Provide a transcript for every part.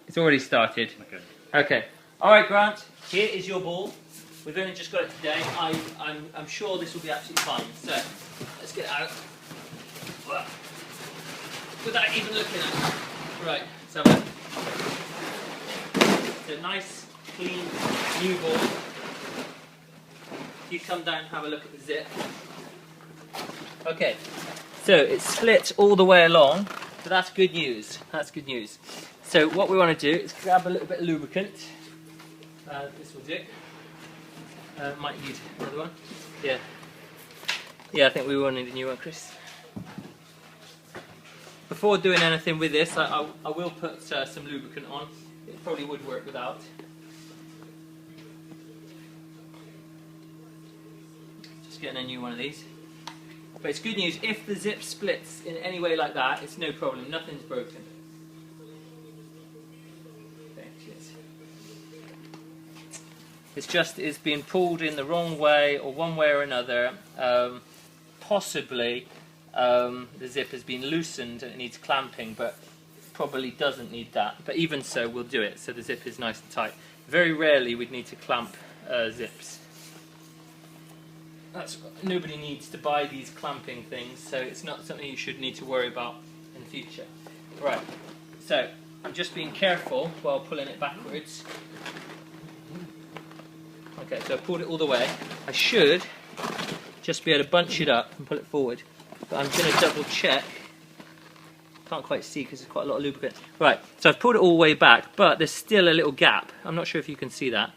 It's already started. Okay. Okay. All right, Grant. Here is your ball. We've only just got it today. I'm sure this will be absolutely fine. So let's get it out. Without even looking at it. Right. So it's a nice, clean, new ball. You come down and have a look at the zip. Okay. So it's split all the way along. So that's good news. That's good news. So what we want to do is grab a little bit of lubricant. This will do. Might need another one. Yeah. Yeah, I think we will need a new one, Chris. Before doing anything with this, I will put some lubricant on. It probably would work without. Just getting a new one of these. But it's good news, if the zip splits in any way like that, it's no problem, nothing's broken. Okay, cheers. It's just, it's been pulled in the wrong way, or one way or another. Possibly the zip has been loosened and it needs clamping, but probably doesn't need that. But even so, we'll do it, so the zip is nice and tight. Very rarely we'd need to clamp zips. Nobody needs to buy these clamping things, so it's not something you should need to worry about in the future. Right, so I'm just being careful while pulling it backwards. Okay, so I pulled it all the way. I should just be able to bunch it up and pull it forward, but I'm going to double check. Can't quite see because there's quite a lot of lubricant. Right, so I've pulled it all the way back, but there's still a little gap. I'm not sure if you can see that.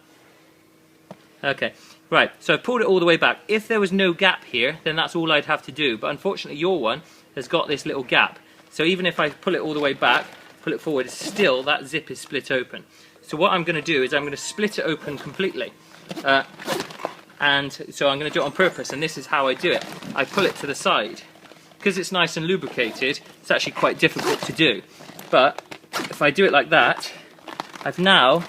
Okay. Right, so I pulled it all the way back. If there was no gap here, then that's all I'd have to do. But unfortunately, your one has got this little gap. So even if I pull it all the way back, pull it forward, still that zip is split open. So what I'm going to do is I'm going to split it open completely. And so I'm going to do it on purpose, and this is how I do it. I pull it to the side. Because it's nice and lubricated, it's actually quite difficult to do. But if I do it like that, I've now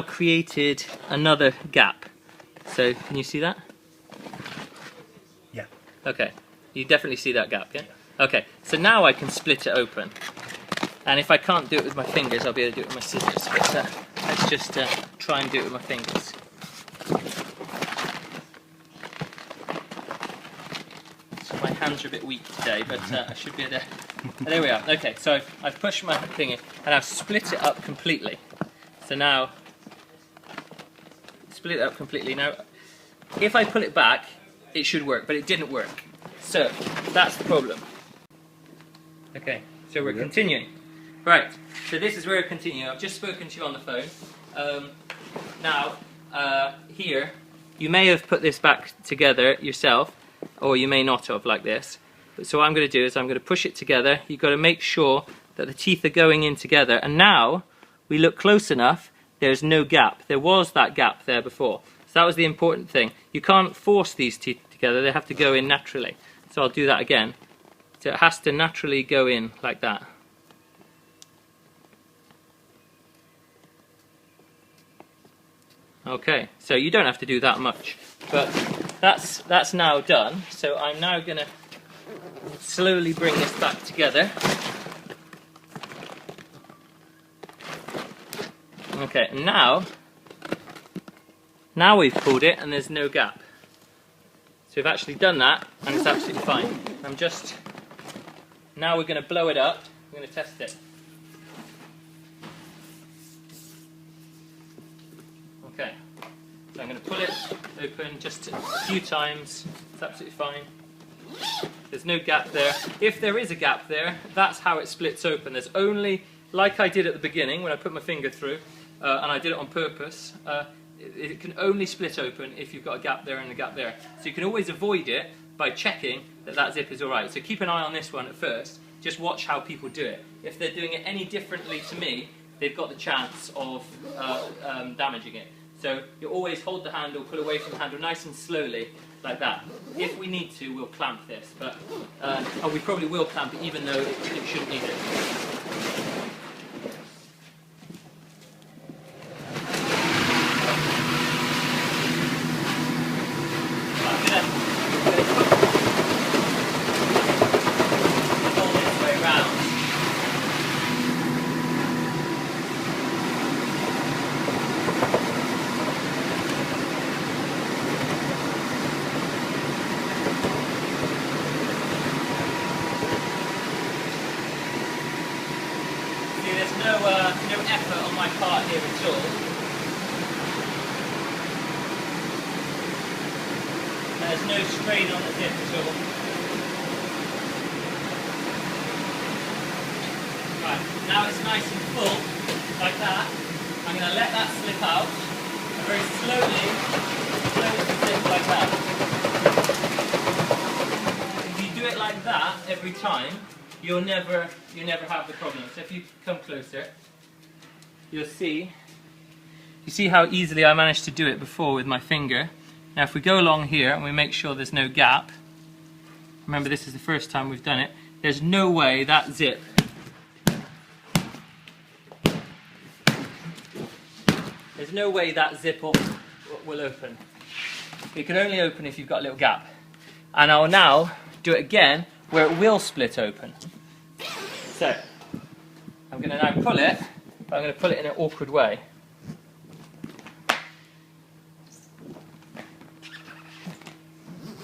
created another gap. So, can you see that? Yeah. Okay, you definitely see that gap, yeah? Okay, so now I can split it open. And if I can't do it with my fingers, I'll be able to do it with my scissors. But let's just try and do it with my fingers. So my hands are a bit weak today, but I should be able to... There we are. Okay, so I've pushed my thing in, and I've split it up completely. So now, split it up completely. Now, if I pull it back, it should work, but it didn't work. So, that's the problem. Okay, so we're continuing. Right, so this is where we're continuing. I've just spoken to you on the phone. Here, you may have put this back together yourself, or you may not have, like this. So what I'm going to do is I'm going to push it together. You've got to make sure that the teeth are going in together. And now, we look close enough, there's no gap. There was that gap there before. So that was the important thing. You can't force these teeth together, they have to go in naturally. So I'll do that again. So it has to naturally go in like that. Okay, so you don't have to do that much. But that's now done. So I'm now going to slowly bring this back together. Okay, now we've pulled it and there's no gap. So we've actually done that and it's absolutely fine. Now we're going to blow it up, we're going to test it. Okay, so I'm going to pull it open just a few times, it's absolutely fine. There's no gap there. If there is a gap there, that's how it splits open. There's only, like I did at the beginning when I put my finger through, and I did it on purpose, it can only split open if you've got a gap there and a gap there. So you can always avoid it by checking that that zip is alright. So keep an eye on this one at first, just watch how people do it. If they're doing it any differently to me, they've got the chance of damaging it. So you always hold the handle, pull away from the handle nice and slowly, like that. If we need to, we'll clamp this, but we probably will clamp it even though it shouldn't need it. no effort on my part here at all. There's no strain on the zip at all. Right, now it's nice and full, like that. I'm going to let that slip out, and very slowly close the zip like that. If you do it like that every time, you'll never have the problem. So if you come closer, you'll see. You see how easily I managed to do it before with my finger. Now if we go along here and we make sure there's no gap, remember this is the first time we've done it, there's no way that zip will open. It can only open if you've got a little gap. And I'll now do it again where it will split open. So, I'm going to now pull it, but I'm going to pull it in an awkward way.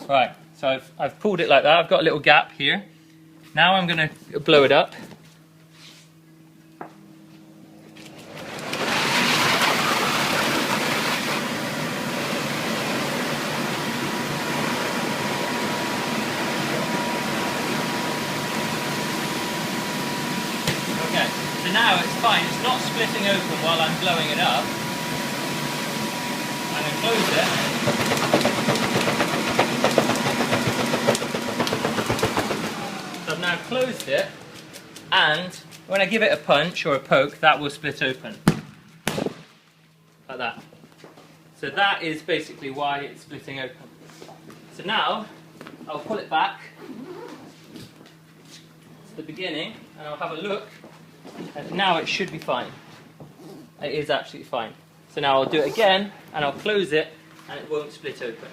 Right, so I've pulled it like that, I've got a little gap here. Now I'm going to blow it up. Okay, so now it's fine, it's not splitting open while I'm blowing it up. I'm going to close it. So I've now closed it, and when I give it a punch or a poke, that will split open. Like that. So that is basically why it's splitting open. So now, I'll pull it back to the beginning, and I'll have a look. And now it should be fine. It is absolutely fine. So now I'll do it again, and I'll close it, and it won't split open.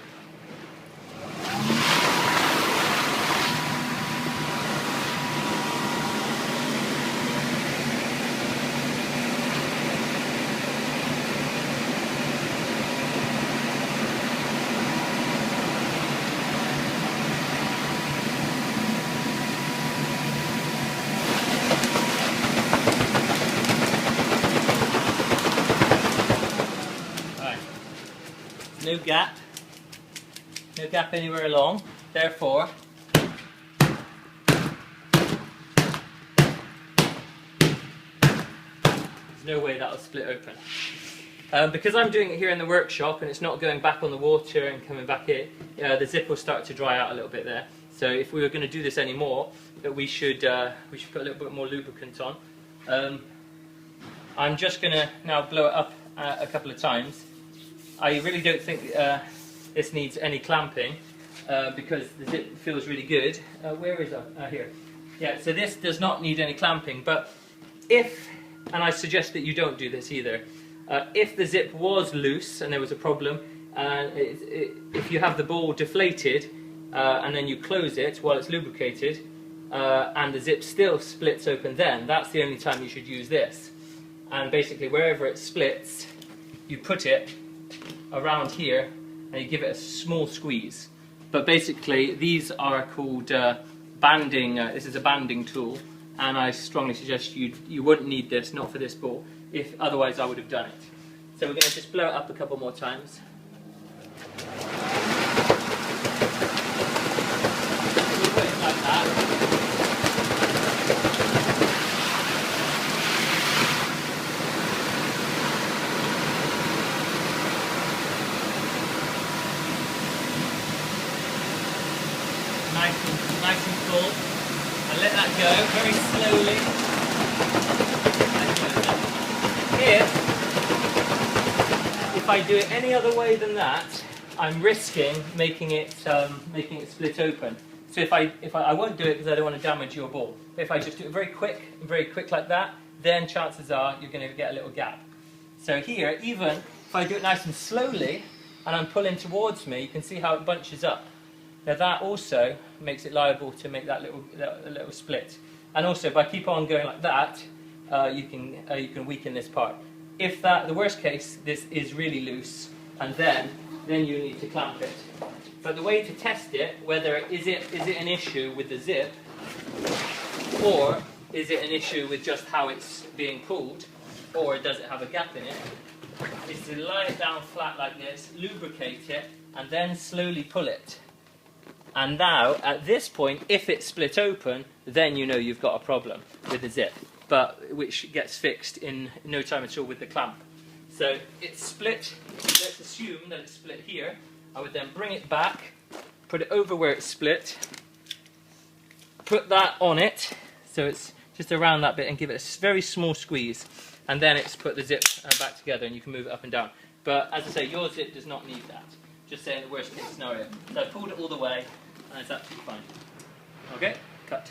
No gap anywhere along, therefore there's no way that'll split open. Because I'm doing it here in the workshop and it's not going back on the water and coming back in, the zip will start to dry out a little bit there. So if we were going to do this anymore, we should put a little bit more lubricant on. I'm just going to now blow it up a couple of times. I really don't think this needs any clamping because the zip feels really good. Where is it? Here. Yeah, so this does not need any clamping, but if, and I suggest that you don't do this either, if the zip was loose and there was a problem, if you have the ball deflated and then you close it while it's lubricated and the zip still splits open, then that's the only time you should use this. And basically wherever it splits, you put it around here and you give it a small squeeze. But basically these are called banding, this is a banding tool, and I strongly suggest you wouldn't need this, not for this ball, if otherwise I would have done it. So we're going to just blow it up a couple more times. We'll put it like that. Nice and full, and let that go very slowly. If I do it any other way than that, I'm risking making it split open. So if I won't do it because I don't want to damage your ball. But if I just do it very quick like that, then chances are you're going to get a little gap. So here, even if I do it nice and slowly, and I'm pulling towards me, you can see how it bunches up. Now that also makes it liable to make that little split. And also, if I keep on going like that, you can weaken this part. If the worst case, this is really loose, and then you need to clamp it. But the way to test it, whether is it an issue with the zip, or is it an issue with just how it's being pulled, or does it have a gap in it, is to lie it down flat like this, lubricate it, and then slowly pull it. And now, at this point, if it's split open, then you know you've got a problem with the zip, but which gets fixed in no time at all with the clamp. So it's split. Let's assume that it's split here. I would then bring it back, put it over where it's split, put that on it, so it's just around that bit, and give it a very small squeeze, and then it's put the zip back together, and you can move it up and down. But as I say, your zip does not need that. Just saying the worst case scenario. So I pulled it all the way, and it's absolutely fine. Okay, cut.